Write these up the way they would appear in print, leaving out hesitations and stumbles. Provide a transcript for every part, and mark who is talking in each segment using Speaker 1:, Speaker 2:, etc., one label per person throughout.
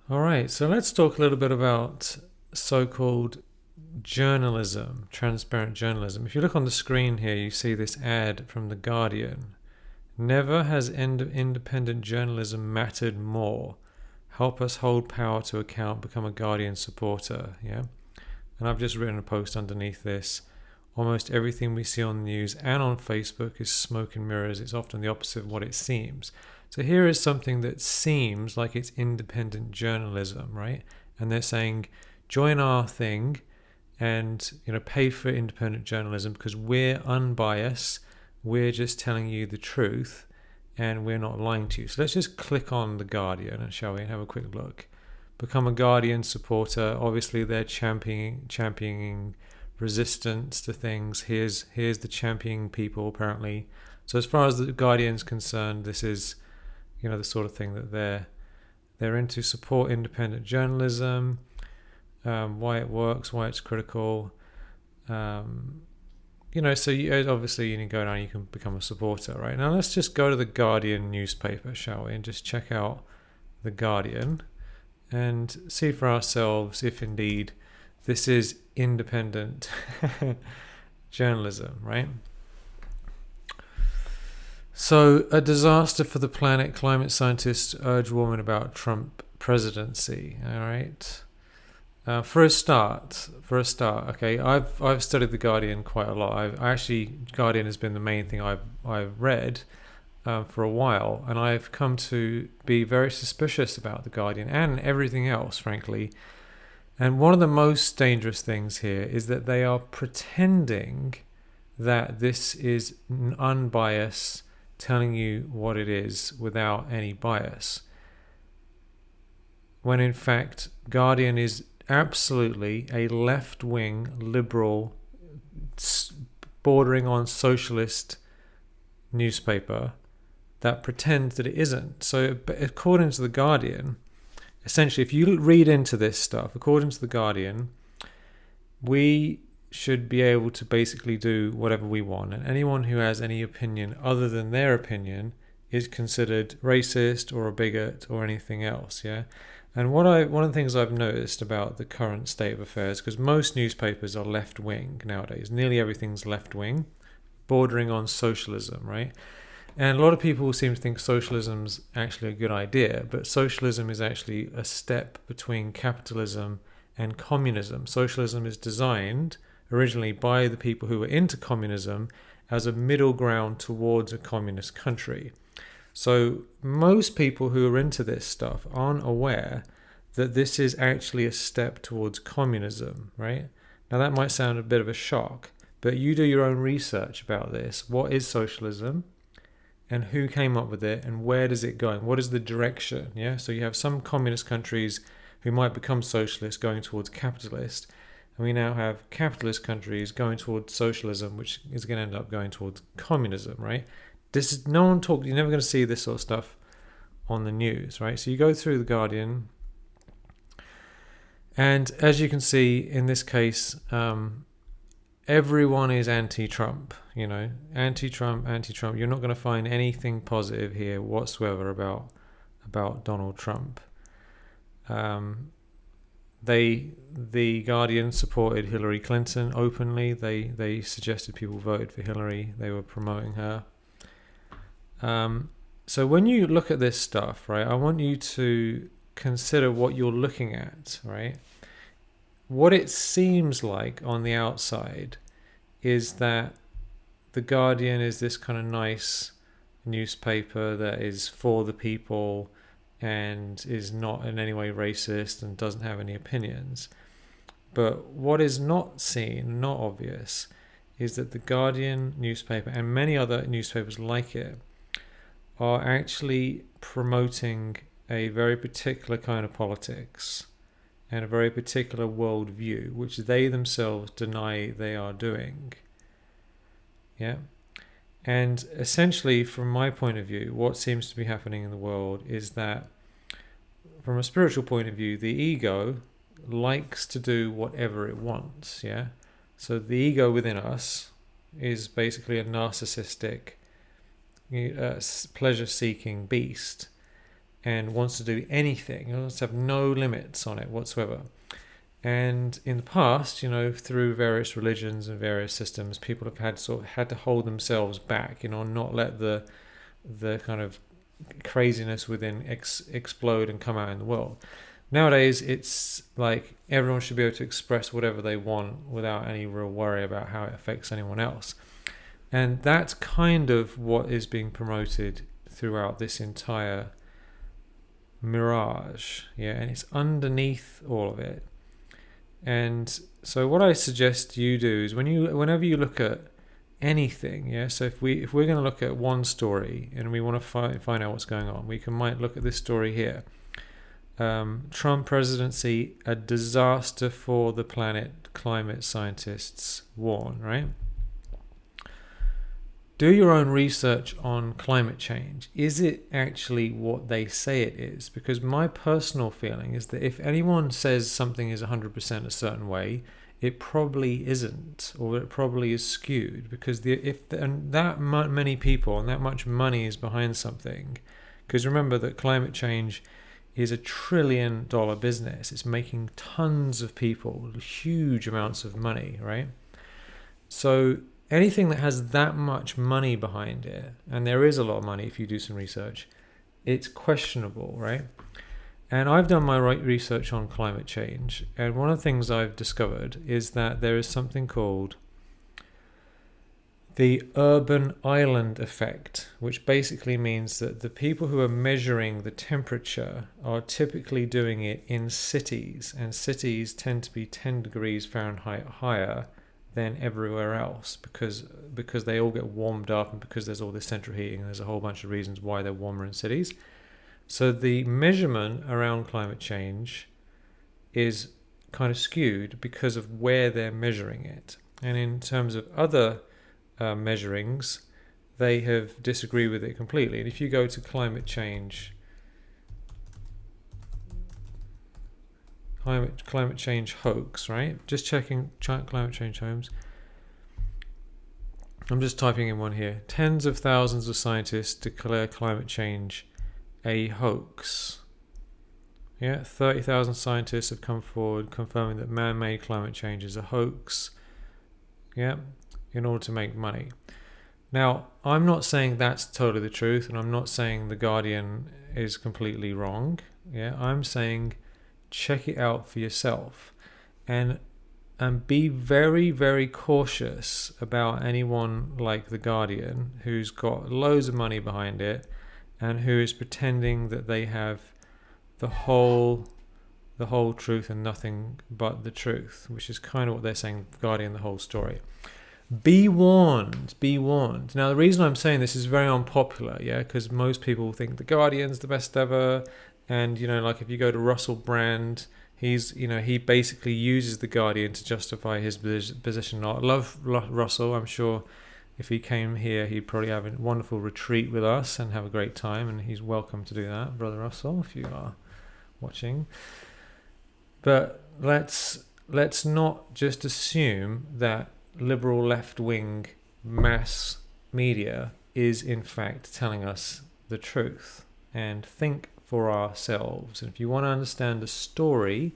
Speaker 1: All right, so let's talk a little bit about so-called journalism, transparent journalism. If you look on the screen here, you see this ad from The Guardian. Never has independent journalism mattered more. Help us hold power to account, become a Guardian supporter. Yeah. And I've just written a post underneath this. Almost everything we see on the news and on Facebook is smoke and mirrors. It's often the opposite of what it seems. So here is something that seems like it's independent journalism, right? And they're saying, join our thing and pay for independent journalism because we're unbiased. We're just telling you the truth and we're not lying to you. So let's just click on The Guardian, and shall we, and have a quick look. Become a Guardian supporter. Obviously, they're championing resistance to things. Here's the championing people apparently. So as far as the Guardian's concerned, this is the sort of thing that they're into. Support independent journalism, why it works, why it's critical. So obviously you can go down, you can become a supporter, right? Now let's just go to the Guardian newspaper, shall we, and just check out the Guardian and see for ourselves if indeed this is independent journalism, right? So, a disaster for the planet. Climate scientists urge warning about Trump presidency. All right. For a start, okay. I've studied the Guardian quite a lot. Guardian has been the main thing I've read for a while, and I've come to be very suspicious about the Guardian and everything else, frankly. And one of the most dangerous things here is that they are pretending that this is unbiased, telling you what it is without any bias. When in fact, Guardian is absolutely a left-wing, liberal, bordering on socialist newspaper that pretends that it isn't. So according to The Guardian, essentially, if you read into this stuff, according to The Guardian, we should be able to basically do whatever we want, and anyone who has any opinion other than their opinion is considered racist or a bigot or anything else. Yeah. And one of the things I've noticed about the current state of affairs, because most newspapers are left wing nowadays, nearly everything's left wing, bordering on socialism, right? And a lot of people seem to think socialism's actually a good idea, but socialism is actually a step between capitalism and communism. Socialism is designed originally by the people who were into communism as a middle ground towards a communist country. So most people who are into this stuff aren't aware that this is actually a step towards communism, right? Now that might sound a bit of a shock, but you do your own research about this. What is socialism? And who came up with it, and where does it go? What is the direction? Yeah, so you have some communist countries who might become socialist going towards capitalist, and we now have capitalist countries going towards socialism, which is going to end up going towards communism, right? This is no one talk. You're never going to see this sort of stuff on the news, right? So you go through the Guardian, and as you can see in this case, everyone is anti-Trump. Anti-Trump. You're not going to find anything positive here whatsoever about Donald Trump. The Guardian supported Hillary Clinton openly. They suggested people voted for Hillary. They were promoting her. So when you look at this stuff, right, I want you to consider what you're looking at, right? What it seems like on the outside is that The Guardian is this kind of nice newspaper that is for the people and is not in any way racist and doesn't have any opinions. But what is not seen, not obvious, is that The Guardian newspaper and many other newspapers like it are actually promoting a very particular kind of politics and a very particular worldview, which they themselves deny they are doing. Yeah. And essentially, from my point of view, what seems to be happening in the world is that, from a spiritual point of view, the ego likes to do whatever it wants. Yeah. So the ego within us is basically a narcissistic, pleasure-seeking beast. and wants to do anything. It wants to have no limits on it whatsoever. And in the past, through various religions and various systems, people have had to hold themselves back, not let the kind of craziness within explode and come out in the world. Nowadays, it's like everyone should be able to express whatever they want without any real worry about how it affects anyone else. And that's kind of what is being promoted throughout this entire mirage. And it's underneath all of it. And so what I suggest you do is whenever you look at anything, so if we're going to look at one story and we want to find out what's going on, might look at this story here. Trump presidency, a disaster for the planet, climate scientists warn, right? Do your own research on climate change. Is it actually what they say it is? Because my personal feeling is that if anyone says something is 100% a certain way, it probably isn't, or it probably is skewed. Because that many people and that much money is behind something, because remember that climate change is $1 trillion business. It's making tons of people huge amounts of money, right? So anything that has that much money behind it, and there is a lot of money if you do some research, it's questionable, right? And I've done my research on climate change, and one of the things I've discovered is that there is something called the urban island effect, which basically means that the people who are measuring the temperature are typically doing it in cities, and cities tend to be 10 degrees Fahrenheit higher than everywhere else because they all get warmed up, and because there's all this central heating, and there's a whole bunch of reasons why they're warmer in cities. So the measurement around climate change is kind of skewed because of where they're measuring it. And in terms of other measurings, they have disagreed with it completely. And if you go to climate change hoax, right? Just checking climate change homes. I'm just typing in one here. Tens of thousands of scientists declare climate change a hoax. 30,000 scientists have come forward confirming that man-made climate change is a hoax. In order to make money. Now, I'm not saying that's totally the truth, and I'm not saying The Guardian is completely wrong. I'm saying check it out for yourself, and be very, very cautious about anyone like The Guardian who's got loads of money behind it and who is pretending that they have the whole truth and nothing but the truth, which is kind of what they're saying, The Guardian, the whole story. Be warned, be warned. Now, the reason I'm saying this is very unpopular, because most people think The Guardian's the best ever, and, like if you go to Russell Brand, he basically uses The Guardian to justify his position. I love Russell. I'm sure if he came here, he'd probably have a wonderful retreat with us and have a great time, and he's welcome to do that, Brother Russell, if you are watching. But let's not just assume that liberal left-wing mass media is in fact telling us the truth, and think for ourselves. And if you want to understand the story,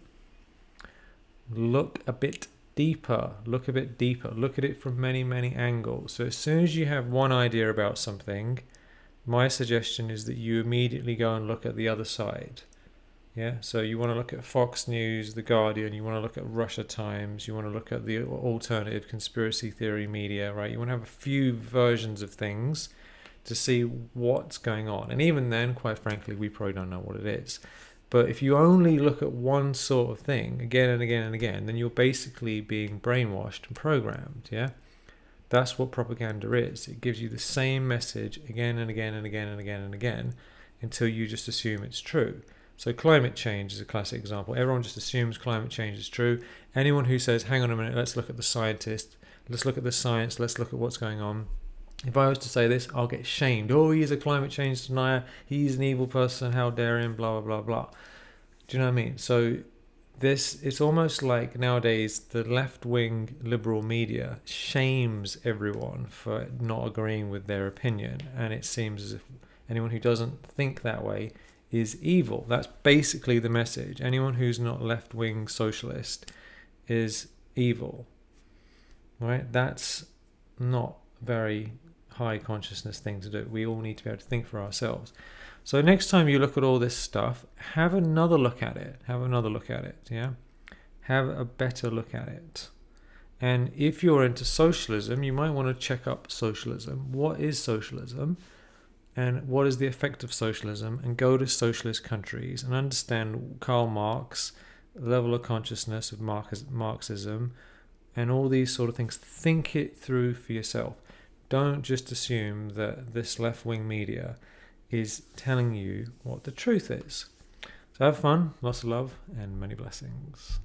Speaker 1: look a bit deeper, look at it from many, many angles. So as soon as you have one idea about something, my suggestion is that you immediately go and look at the other side. So you want to look at Fox News, The Guardian, you want to look at Russia Times, you want to look at the alternative conspiracy theory media, right? You want to have a few versions of things to see what's going on. And even then, quite frankly, we probably don't know what it is. But if you only look at one sort of thing again and again and again, then you're basically being brainwashed and programmed, That's what propaganda is. It gives you the same message again and again and again and again and again until you just assume it's true. So climate change is a classic example. Everyone just assumes climate change is true. Anyone who says, hang on a minute, let's look at the scientist, let's look at the science, let's look at what's going on. If I was to say this, I'll get shamed. Oh, he's a climate change denier, he's an evil person, how dare him, blah, blah, blah, blah. Do you know what I mean? So it's almost like nowadays the left-wing liberal media shames everyone for not agreeing with their opinion. And it seems as if anyone who doesn't think that way is evil. That's basically the message. Anyone who's not left-wing socialist is evil. Right? That's not a very high consciousness thing to do. We all need to be able to think for ourselves. So next time you look at all this stuff, have another look at it. Yeah? Have a better look at it. And if you're into socialism, you might want to check up socialism. What is socialism? And what is the effect of socialism? And go to socialist countries and understand Karl Marx, the level of consciousness of Marxism, and all these sort of things. Think it through for yourself. Don't just assume that this left-wing media is telling you what the truth is. So have fun, lots of love, and many blessings.